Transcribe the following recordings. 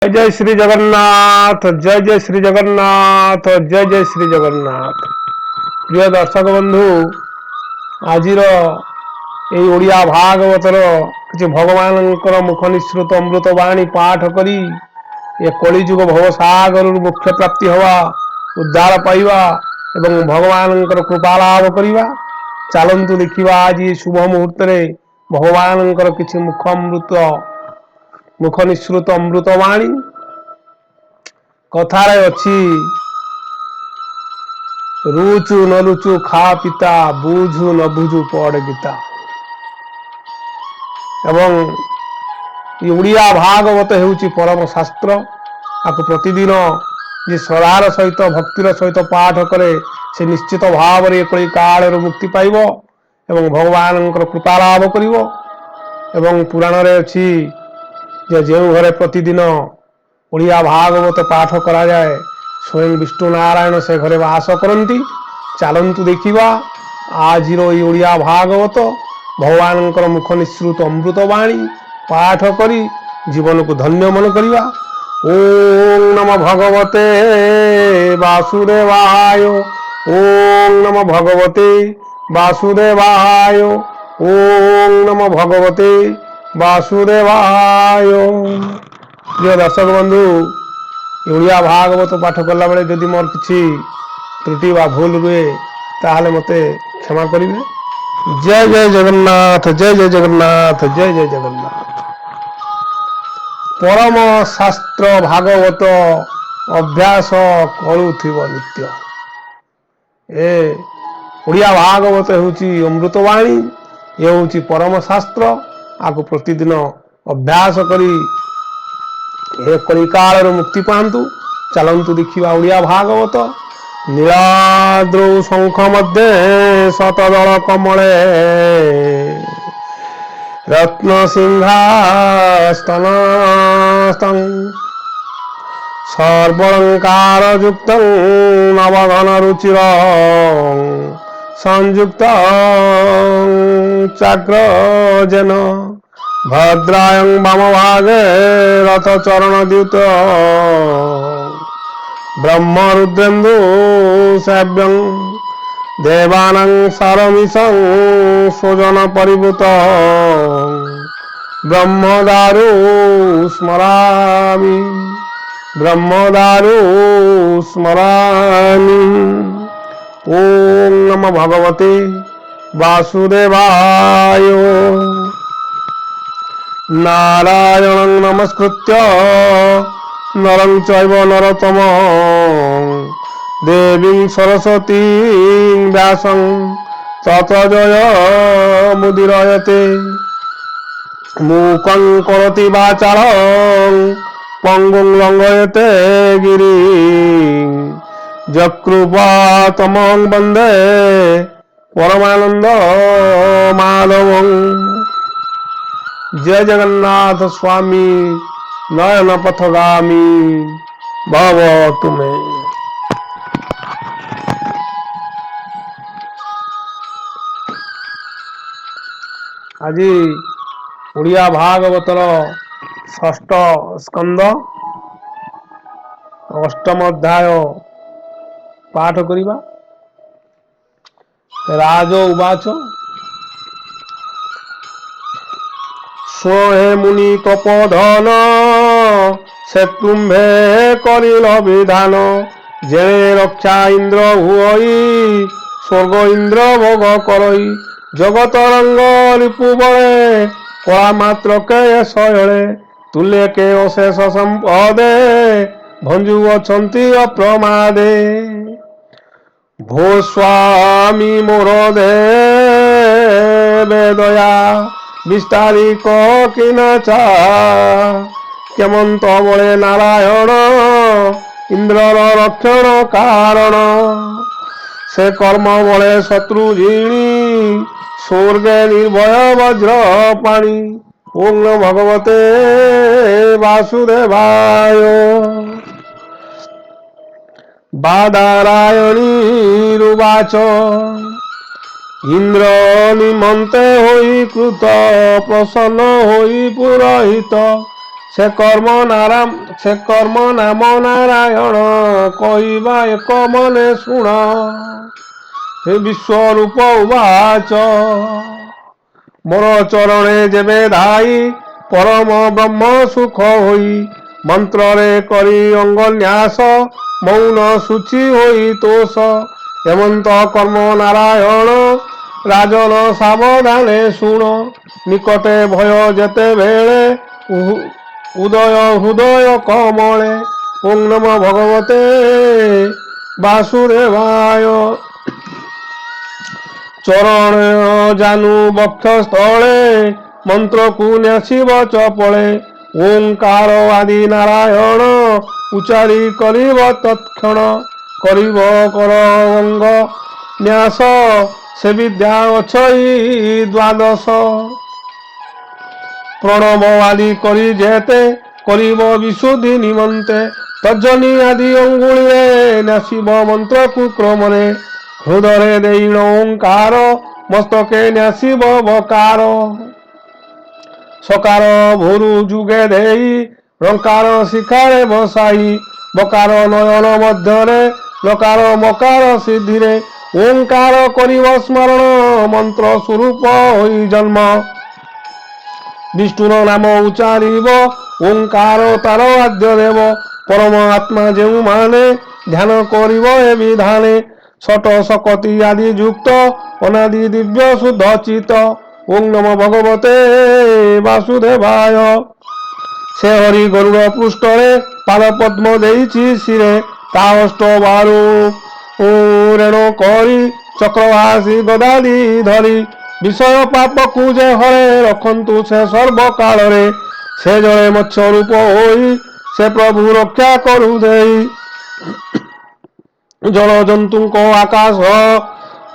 जय जय श्री जगन्नाथ, जय जय श्री जगन्नाथ, जय जय श्री जगन्नाथ। प्रिय दर्शक बंधु, आज ओडिया भागवतर किसी भगवान मुख निसृत अमृत बाणी पाठ करी ये कलिजुग भवसागर मुख्य प्राप्ति हवा उद्धार पाइबा एवं भगवान कृपा लाभ करवा। चलतु देखा आज शुभ मुहूर्त भगवान किसी मुख निसृत अमृत बाणी कथार अच्छी रुचु न रुचु खा पिता बुझु न बुझु पढ़ गीता। एवं ओडिया भागवत हेउची परम शास्त्र। आपको प्रतिदिन जे श्रद्धार सहित भक्तिर सहित पाठ करे से निश्चित भाव में कई काल मुक्ति पाइब एवं भगवान कृपा लाभ करिव। एवं पुराण रे अच्छी जो घरे प्रतिदिन ओडिया भागवत पाठ करा जाए स्वयं विष्णु नारायण से घरे वास करती। चलतु देखा आज ओडिया भागवत भगवान मुख निसृत अमृत बाणी पाठ करी जीवन को धन्य मन करवा। ओम नमो भगवते वासुदेवाय, ओम नमो भगवते वासुदेवाय, ओम नमो भगवते वासुदेवाय। प्रिय दर्शक बंधु, ओडिया भागवत पाठ कला बेले जदि मोर किसी त्रुटि व भूल रुए ताहले मते क्षमा करिवे। जय जय जगन्नाथ, जय जय जगन्नाथ, जय जय जगन्नाथ। परम शास्त्र भागवत अभ्यास करुथिव नित्य। ए ओडिया भागवत हेउची अमृतवाणी, ये हेउची परम शास्त्र। आपको प्रतिदिन अभ्यास करी कलिकाल मुक्ति पांतु। चलतु देखा ओडिया भागवत। नीलाद्रौ शंख मध्ये शतदल कमले रत्न सिंहास्तन सर्वलंकार युक्त नवघन रुचिर संयुक्त चाग्रजन भद्रायं वाम भागे रथ चरण द्युत ब्रह्म रुद्रेन्दु सेव्यं देवानां सारमिशं स्वजन परिभूत ब्रह्मदारु स्मरामि, ब्रह्मदारु स्मरामि। ओम नमो भगवते वासुदेवाय। नारायणं नमस्कृत्य नरं चैव नरोत्तमं देवीं सरस्वतीं व्यासं ततो जय मुदीरयते। मूकं करोति वाचालं पंगुं लंघयते गिरिं यत्कृपातमं वन्दे परमानंद माधवं। जय जगन्नाथ स्वामी नयन पथगामी भव तुम्हें। आज ओडिया भागवतर षष्ठ स्कंद अष्टम अध्याय पाठ करिबा। राज उवाच सोहे मुनि तपोधन से तुम्भे करिल विधान जेणे रक्षा इंद्र हुई स्वर्ग इंद्र भोग करई जगत रंग रिपु बले कला मात्र के शयले तुल्य के अशेष संपदे भंजु अछंती अप्रमादे भो स्वामी मोर देवे दया विस्तारी किनाचा केमंत बले नारायण इंद्रर रक्षण कारण से कर्म बले शत्रु झिणी स्वर्गे निर्भय वज्र पाणी। ओम नमो भगवते वासुदेवाय। बादारायणी रुवाच इंद्र निमंते होई कृत प्रसन्न होई पुरोहित ସେ କର୍ମ ନାମ ନାରାୟଣ କହିବା ଏକ ମନେ ଶୁଣ। ହେ ବିଶ୍ୱରୂପ ଉବାଚ ମୋର ଚରଣେ ଯେବେ ଧାଇ ପରମ ବ୍ରହ୍ମ ସୁଖ ହୋଇ ମନ୍ତ୍ରରେ କରି ଅଙ୍ଗନ୍ୟାସ ମୌନ ସୂଚି ହୋଇ ତୋଷ ହେମନ୍ତ କର୍ମ ନାରାୟଣ ରାଜନ ସାବଧାନେ ଶୁଣ। ନିକଟେ ଭୟ ଯେତେବେଳେ ଉଦୟ ହୃଦୟ କମଳେ ଓಂ ନମୋ ଭଗବତେ ବାସୁଦେବାୟ। ଚରଣ ଜାନୁ ବକ୍ଷସ୍ଥଳେ ମନ୍ତ୍ରକୁ ନ୍ୟାସିବ ଚପଳେ ଓଂକାର ଆଦି ନାରାୟଣ ଉଚ୍ଚାରି କରିବ ତତ୍କ୍ଷଣ। କରିବ କର ଅଙ୍ଗ ନ୍ୟାସ ସେ ବିଦ୍ୟା ଅଛଇ ଦ୍ୱାଦଶ। প্রণব আদি করি যেতে করিব বিশুদ্ধি নিমন্তে তর্জনী আদি অঙ্গুলিরে ন্যাসিব মন্ত্রকু ক্রমরে হৃদয়ে দেইণ ওঙ্কার মস্তকে ন্যাসিব বকার। সকার ভুরু যুগে দেই রঙ্কার শিখারে বসাই বকার নয়ন মধ্যরে লকার মকার সিদ্ধিরে ওঙ্কার করিব স্মরণ মন্ত্র স্বরূপ হই জন্ম। বিষ্ণুর নাম উচ্চারিব ওঙ্কার তার আদ্য দেব পরম আত্মা যেউমানে ধ্যান করিব এ বিধানে ষট শকতি আদি যুক্ত অনাদি দিব্য শুদ্ধ চিত ওং নমো ভগবতে বাসুদেবায়। সে হরি গরুড় পৃষ্ঠরে পাদ পদ্ম ଦେଇଛି শিরে তা অষ্টবারু রেণ କରି চক্রভাসী গদাদি ধরি বিষয় পাপକୁ যে হরে রখন্তু সে সর্বকাଳରେ ସେ ଜଣେ ମତ୍ସ୍ୟ ରୂପ ହୋଇ ସେ ପ୍ରଭୁ ରକ୍ଷା କରୁ ଦେଇ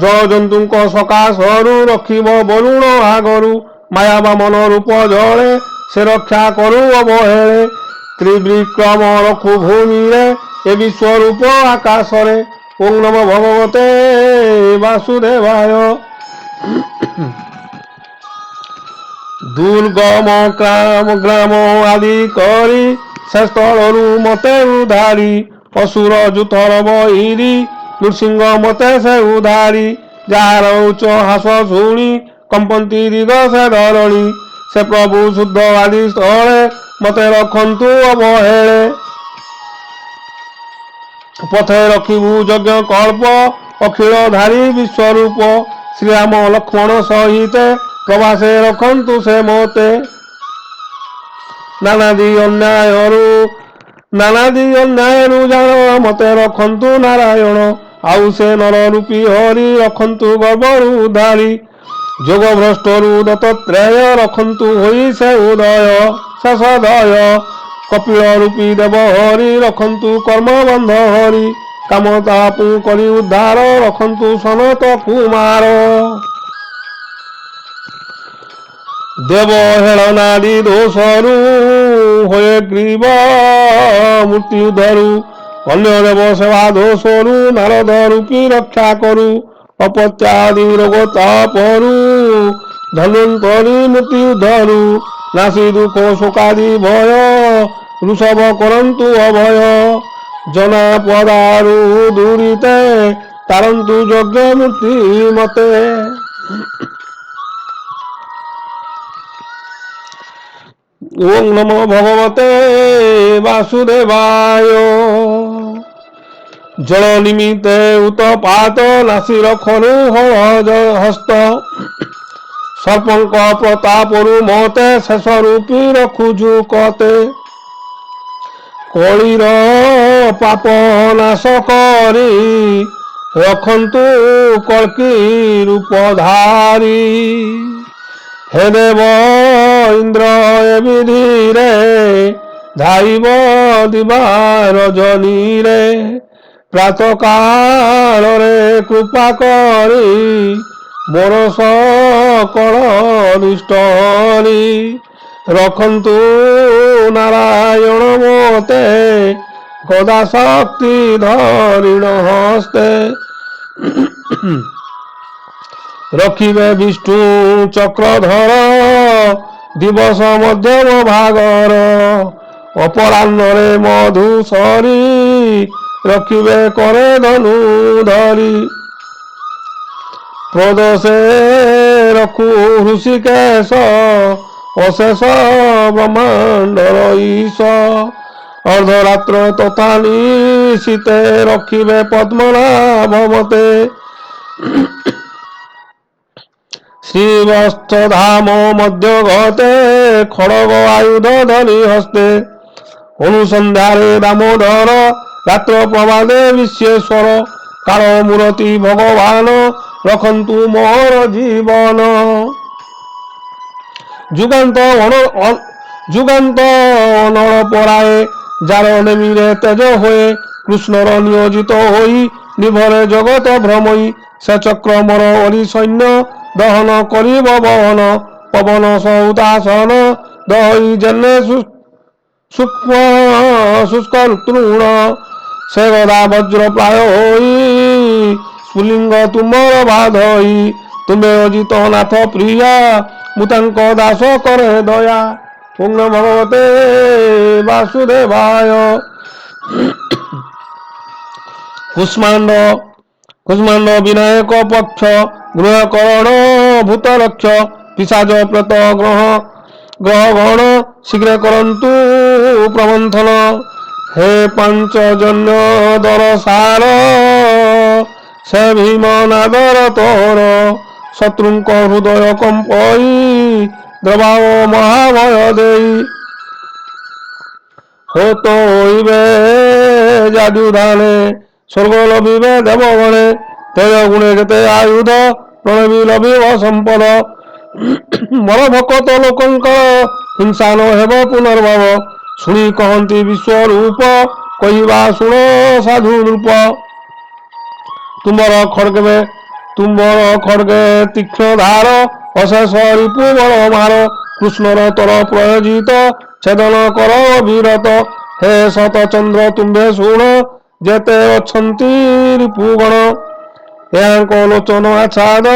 ଜଳଜନ୍ତୁଙ୍କ ସକାଶରୁ ରଖିବ ବରୁଣ ଆଗରୁ ମାୟା ବାମନ ରୂପ ଜଳେ ସେ ରକ୍ଷା କରୁ ଅବହେଳେ ତ୍ରିବିକ୍ରମ ରଖୁ ଭୂମିରେ ଏ ବିଶ୍ୱରୂପ ଆକାଶରେ ଓଂ ନମୋ ଭଗବତେ ବାସୁଦେବାୟ। ଦୁର୍ଗମ ଗ୍ରାମ ଆଦି କରି ସେ ସ୍ଥଳରୁ ମତେ ଉଧାରି ଅସୁର ଯୁଥର ବହିରି ନୃସିଂହ ମତେ ସେ ଉଧାରି ଯାହାର ଉଚ୍ଚ ହାସ ଶୁଣି କମ୍ପନ୍ତି ଦିଗ ସେ ଧରଣୀ ସେ ପ୍ରଭୁ ଶୁଦ୍ଧ ଆଦି ସ୍ଥଳେ ମତେ ରଖନ୍ତୁ ଅବହେଳେ। ପଥେ ରଖିବୁ ଯଜ୍ଞ କଳ୍ପ ଅଖିଳ ଧାରୀ ବିଶ୍ୱରୂପ ଶ୍ରୀରାମ ଲକ୍ଷ୍ମଣ ସହିତେ ପ୍ରବାସେ ରଖନ୍ତୁ ସେ ମୋତେ। ନାନାଦି ଅନ୍ୟାୟରୁ ଜାଣ ମତେ ରଖନ୍ତୁ ନାରାୟଣ ଆଉ ସେ ନର ରୂପୀ ହରି ରଖନ୍ତୁ ଗର୍ଭରୁ ଉଦ୍ଧାରି ଯୋଗ ଭ୍ରଷ୍ଟରୁ ଦତ୍ତାତ୍ରେୟ ରଖନ୍ତୁ ହୋଇ ସେ ଉଦୟ ଶେଷଦୟ କପିଳ ରୂପୀ ଦେବ ହରି ରଖନ୍ତୁ କର୍ମ ବନ୍ଧ ହରି କାମ ତାପୁ କରି ଉଦ୍ଧାର ରଖନ୍ତୁ ସନତ କୁମାର। ଦେବ ହେଳନାଦି ଦୋଷରୁ ହୋଏ ଗ୍ରୀବ ମୃତ୍ୟୁ ଧରୁ ଅନ୍ୟ ଦେବ ସେବା ଦୋଷରୁ ନାରଦ ରୂପୀ ରକ୍ଷା କରୁ ଅପତ୍ୟାଦି ରୋଗ ତାପରୁ ଧନ୍ୱନ୍ତରୀ ମୃତ୍ୟୁ ଧରୁ ନାସି ଦୁଃଖ ଶୋକାଦି ଭୟ ଋଷଭ କରନ୍ତୁ ଅଭୟ ଜନା ପଦାରୁ ଦୂରିତେ ତାରନ୍ତୁ ଯଜ୍ଞ ମୂର୍ତ୍ତି ମତେ। ওং নমো ভগবতে বাসুদেবায়। জল নিমিতে উতপাত নাসি রখনু হস্ত সর্পঙ্ক প্রতাপরু মতে শেষ রূপী রখুজু কতে কলির পাপ নাশ করি রখন্তু কল্কি রূপধারী হে দেব ইন্দ্র এ বিধিরে ধাইব দিবা রজনীরে প্রাতকাଳରେ কৃপা କରି ମୋର ସକଳ ଅନିଷ୍ଟ ହରି ରଖନ୍ତୁ ନାରାୟଣ ମୋତେ ଗଦା ଶକ୍ତି ଧରିଣ ହସ୍ତେ ରଖିବେ ବିଷ୍ଣୁ ଚକ୍ରଧର ଦିବସ ମଧ୍ୟମ ଭାଗର ଅପରାହ୍ନରେ ମଧୁ ସରି ରଖିବେ କରେ ଧନୁ ଧରି ପ୍ରଦୋଷେ ରଖୁ ହୃଷିକେଶ ଅଶେଷ ବ୍ରହ୍ମାଣ୍ଡର ଈଶ ଅର୍ଦ୍ଧରାତ୍ର ତଥା ନିଶୀତେ ରଖିବେ ପଦ୍ମନାଭ ମତେ ଶ୍ରୀବତ୍ସ ଧାମ ମଧ୍ୟ ଗତେ ଖଡ଼ଗ ଆୟୁଧ ଧରି ହସ୍ତେ ଅନୁସନ୍ଧ୍ୟାରେ ଦାମୋଦର ରାତ୍ର ପ୍ରଭାଦେ ବିଶ୍ବେଶ୍ୱର କାଳ ମୂରତି ଭଗବାନ ରଖନ୍ତୁ ମୋର ଜୀବନ ଯୁଗାନ୍ତ ଅନଳ ପରାଏ ଯାର ନେମିରେ ତେଜ ହୁଏ କୃଷ୍ଣର ନିୟୋଜିତ ହୋଇ ନିଭରେ ଜଗତ ଭ୍ରମଇ ସେ ଚକ୍ର ମୋର ଅରି ସୈନ୍ୟ ଦହନ କରିବ ବହନ ପବନ ସହୁତାସନ ଦହି ଜେନେ ଶୁଷ୍କ ତୃଣ ସେ ଗଦା ବଜ୍ର ପ୍ରାୟ ହୋଇ ସ୍ଫୁଲିଙ୍ଗ ତୁମର ବାଧଇ ତୁମେ ଅଜିତ ନାଥ ପ୍ରିୟା ମୁଁ ତାଙ୍କ ଦାସ କରେ ଦୟା ଓಂ ନମୋ ଭଗବତେ ବାସୁଦେବାୟ କୁଷ୍ମାଣ୍ଡ ବିନାୟକ ପକ୍ଷ ଗୃହକରଣ ଭୂତଲକ୍ଷ ପିଶାଚ ପ୍ରେତ ଗ୍ରହ ଗଣ ଶୀଘ୍ର କରନ୍ତୁ ପ୍ରମନ୍ଥନ ହେ ପାଞ୍ଚଜନ୍ୟ ଦରସାର ସେ ଭୀମ ନାଦର ତୋର ଶତ୍ରୁଙ୍କ ହୃଦୟ କମ୍ପଇ ଦ୍ରବାଅ ମହାଭୟ ଦେଇ ହୋତ ହୋଇବେ ଯାଜୁଧାନେ ସ୍ୱର୍ଗ ଲଭିବେ ଦେବଗଣେ ତେଜ ଗୁଣେ ଯେତେ ଆୟୁଧ ପ୍ରଣବୀ ଲଭିବ ସମ୍ପଦ ମୋର ଭକତ ଲୋକଙ୍କର ହିଂସା ନ ହେବ ପୁନର୍ଭବ ଶୁଣି କହନ୍ତି ବିଶ୍ୱରୂପ କହିବା ଶୁଣ ସାଧୁ ରୂପ ତୁମର ଖଡ୍ଗେ ତୀକ୍ଷ୍ଣ ଧାର ଅଶେଷ ରିପୁ ବଳ ମାର କୃଷ୍ଣର ତର ପ୍ରୟୋଜିତ ଛେଦନ କର ବିରତ ହେ ଶତଚନ୍ଦ୍ର ତୁମ୍ଭେ ଶୁଣ ଯେତେ ଅଛନ୍ତି ରିପୁଗଣ ଏହାଙ୍କ ଲୋଚନ ଆଚ୍ଛାଦ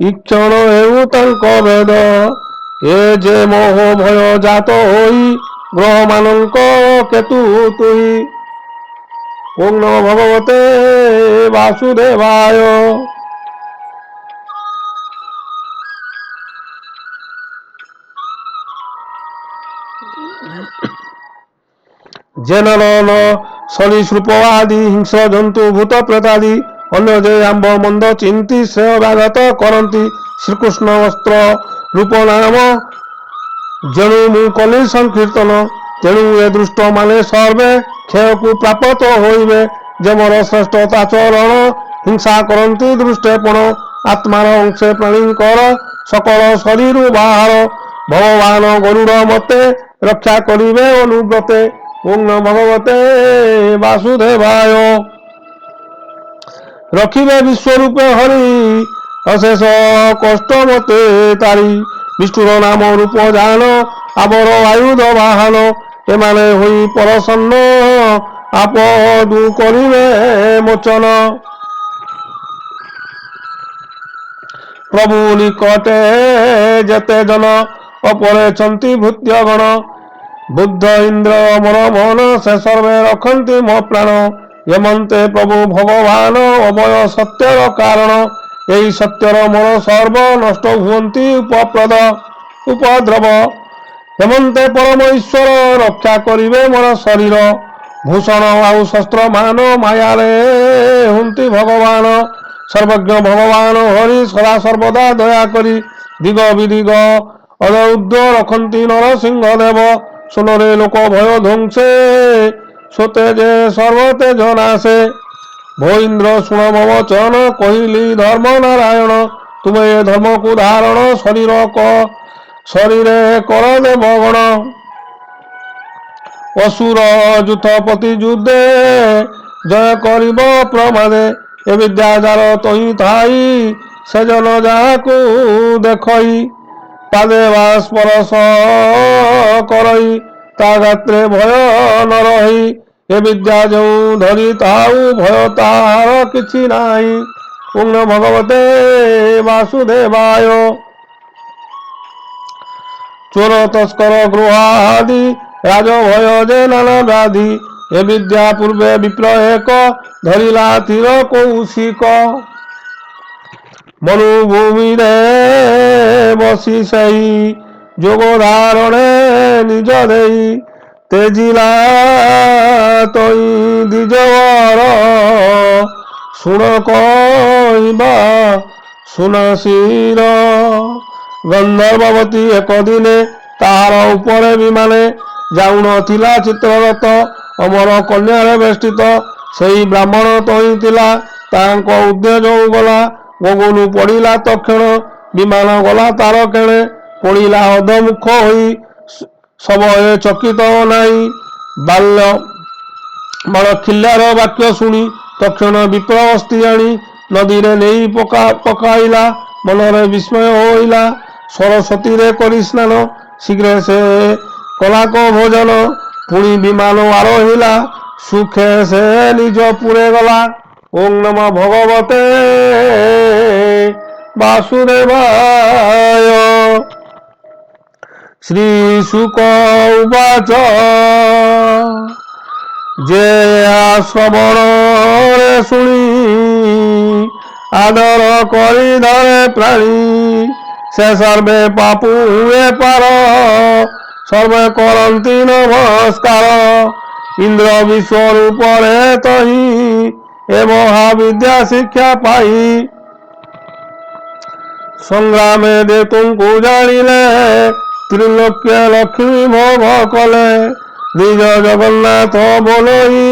ଇକ୍ଷଣ ହେଉ ତାଙ୍କ ଭେଦ ଏ ଯେ ମୋହ ଭୟ ଜାତ ହୋଇ ଗ୍ରହମାନଙ୍କ କେତୁ ତୁହି ଓಂ ନମୋ ଭଗବତେ ବାସୁଦେବାୟ ଜେନର ସରୀସୃପ ଆଦି ହିଂସ୍ର ଜନ୍ତୁ ଭୂତ ପ୍ରେତାଦି ଅନ୍ୟ ଯେ ଆମ୍ବ ମନ୍ଦ ଚିନ୍ତି ସେ ବ୍ୟାଘାତ କରନ୍ତି ଶ୍ରୀକୃଷ୍ଣ ଅସ୍ତ୍ର ରୂପ ନାମ ଯେଣୁ ମୁଁ କଲି ସଂକୀର୍ତ୍ତନ ତେଣୁ ଏ ଦୃଷ୍ଟ ମାନେ ସର୍ବେ କ୍ଷୟକୁ ପ୍ରାପତ ହୋଇବେ ଯେ ମୋର ଶ୍ରେଷ୍ଠତା ଚରଣ ହିଂସା କରନ୍ତି ଦୃଷ୍ଟେପଣ ଆତ୍ମାର ଅଂଶେ ପ୍ରାଣୀଙ୍କର ସକଳ ଶରୀର ବାହାର ଭଗବାନ ଗରୁଡ଼ ମତେ ରକ୍ଷା କରିବେ ଅନୁବ୍ରତେ ଓಂ ନମୋ ଭଗବତେ ବାସୁଦେବାୟ ରଖିବେ ବିଶ୍ୱରୂପେ ହରି ଅଶେଷ କଷ୍ଟ ମତେ ତାରି ବିଷ୍ଣୁର ନାମ ରୂପ ଜାନ ଆବର ଆୟୁଧ ବାହନ ଏମାନେ ହୋଇ ପରସନ୍ନ ଆପଦୁ କରିବେ ମୋଚନ ପ୍ରଭୁ ନିକଟେ ଯେତେ ଜନ ଅପରେଛନ୍ତି ଭୃତ୍ୟଗଣ ବୁଦ୍ଧ ଇନ୍ଦ୍ର ମୋର ମନ ସେ ସର୍ବେ ରଖନ୍ତି ମୋ ପ୍ରାଣ ଏମନ୍ତେ ପ୍ରଭୁ ଭଗବାନ ଅଭୟ ସତ୍ୟର କାରଣ ଏହି ସତ୍ୟର ମୋର ସର୍ବ ନଷ୍ଟ ହୁଅନ୍ତି ଉପଦ୍ରବ ଏମନ୍ତେ ପରମ ଈଶ୍ୱର ରକ୍ଷା କରିବେ ମୋର ଶରୀର ଭୂଷଣ ଆଉ ଶସ୍ତ୍ର ମାନ ମାୟାରେ ହୁଅନ୍ତି ଭଗବାନ ସର୍ବଜ୍ଞ ଭଗବାନ ହରି ସଦା ସର୍ବଦା ଦୟା କରି ଦିଗ ବିଦିଗ ଅଦଉଦ୍ଧ ରଖନ୍ତି ନରସିଂହ ଦେବ ସୁନରେ ଲୋକ ଭୟ ଧ୍ୱଂସେ ସୋତେ ଯେ ସର୍ବତେଜ ନାଶେ ଭଇନ୍ଦ୍ର ଶୁଣ ମୋ ବଚନ କହିଲି ଧର୍ମ ନାରାୟଣ ତୁମେ ଏ ଧର୍ମକୁ ଧାରଣ ଶରୀରେ କର ଦେବଗଣ ଅସୁର ଯୁଥପତି ଯୁଦ୍ଧେ ଜୟ କରିବ ପ୍ରମାଦେ ଏ ବିଦ୍ୟା ଯାର ତହିଁ ଥାଇ ସେ ଜନ ଯାହାକୁ ଦେଖଇ ପାଦେ ବା ସ୍ପରଶ କରଇ ତା ଗାତ୍ରେ ଭୟ ନ ରହି ଏ ବିଦ୍ୟା ଯେଉଁ ଧରି ଥାଉ ଭୟ ତାହାର କିଛି ନାହିଁ ଓಂ ନମୋ ଭଗବତେ ବାସୁଦେବାୟ চোর তস্কর গৃহাদি রাজভয় যে নানা ব্যাধি এ বিদ্যা পূর্বে বিপ্লব এক ধরিলা তীর কৌশিক মনুভূমিরে বসি সেই যোগ ধারণে নিজ দেই তেজিলা তৈ দ্বিজবর শুণ কহিবা শুনাশির গন্ধর্বতী একদিনে তাହାର ଉପରେ ବିମାନେ ଯାଉନଥିଲା ଚିତ୍ରରଥ ଅମର କନ୍ୟାରେ ବେଷ୍ଟିତ ସେହି ବ୍ରାହ୍ମଣ ତହିଁଥିଲା ତାଙ୍କ ଉଦ୍ଦେଶ୍ୟ ଗଲା ଗଗନୁ ପଡ଼ିଲା ତକ୍ଷଣ ବିମାନ ଗଲା ତାର କେଣେ ପଡ଼ିଲା ଅଧମୁଖ ହୋଇ ସମୟ ଚକିତ ନାହିଁ ବାଲ୍ୟ ବଳଖିଲ୍ୟାର ବାକ୍ୟ ଶୁଣି ତକ୍ଷଣ ବିପ୍ରବସ୍ତି ଆଣି ନଦୀରେ ନେଇ ପକାଇଲା ମନରେ ବିସ୍ମୟ ହୋଇଲା ସରସ୍ୱତୀରେ କରି ସ୍ନାନ ଶୀଘ୍ର ସେ କଲାକ ଭୋଜନ ପୁଣି ବିମାନ ଆରୋହିଲା ସୁଖେ ସେ ନିଜ ପୁରେ ଗଲା। ଓಂ ନମ ଭଗବତେ ବାସୁଦେବାୟ। ଶ୍ରୀ ଶୁକ ଉବାଚ ଯେ ଶ୍ରବଣରେ ଶୁଣି ଆଦର କରି ଧରେ ପ୍ରାଣୀ ସେ ସର୍ବେ ପାପୁ ହୁଏ ପାର ସର୍ବେ କରନ୍ତି ନମସ୍କାର ଇନ୍ଦ୍ର ବିଶ୍ୱରୂପରେ ତହି ଏ ମହାବିଦ୍ୟା ଶିକ୍ଷା ପାଇ ସଂଗ୍ରାମେ ଦେ ତୁମକୁ ଜାଣିଲେ ତ୍ରିଲୋକ୍ୟ ଲକ୍ଷ୍ମୀ ଭୋଗ କଲେ ନିଜ ଜଗନ୍ନାଥ ବୋଲଇ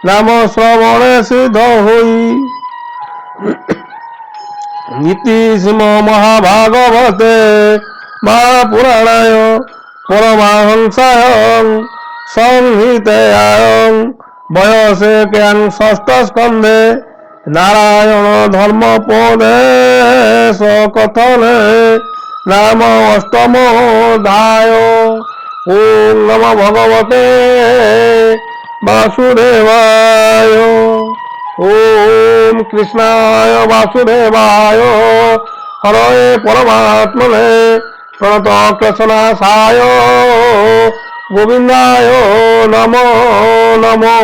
ନାମ ଶ୍ରବଣେ ସିଦ୍ଧ ହୋଇ ନୀତି ଶ୍ରୀମ ମହାଭାଗବତେ ମହାପୁରାଣାୟ ପରମହଂସାୟ ସଂହିତାୟ ବୟସେ ଜ୍ଞାନ ଷଷ୍ଠ ସ୍କନ୍ଧେ ନାରାୟଣ ଧର୍ମୋପଦେଶ କଥନେ ନାମ ଅଷ୍ଟମ ଅଧ୍ୟାୟ। ଓಂ ନମ ଭଗବତେ ବାସୁଦେବାୟ। ओम कृष्णाय वासुदेवाय हरये परमात्मने प्रणत क्लेशनाशाय गोविंदाय नमो नमो।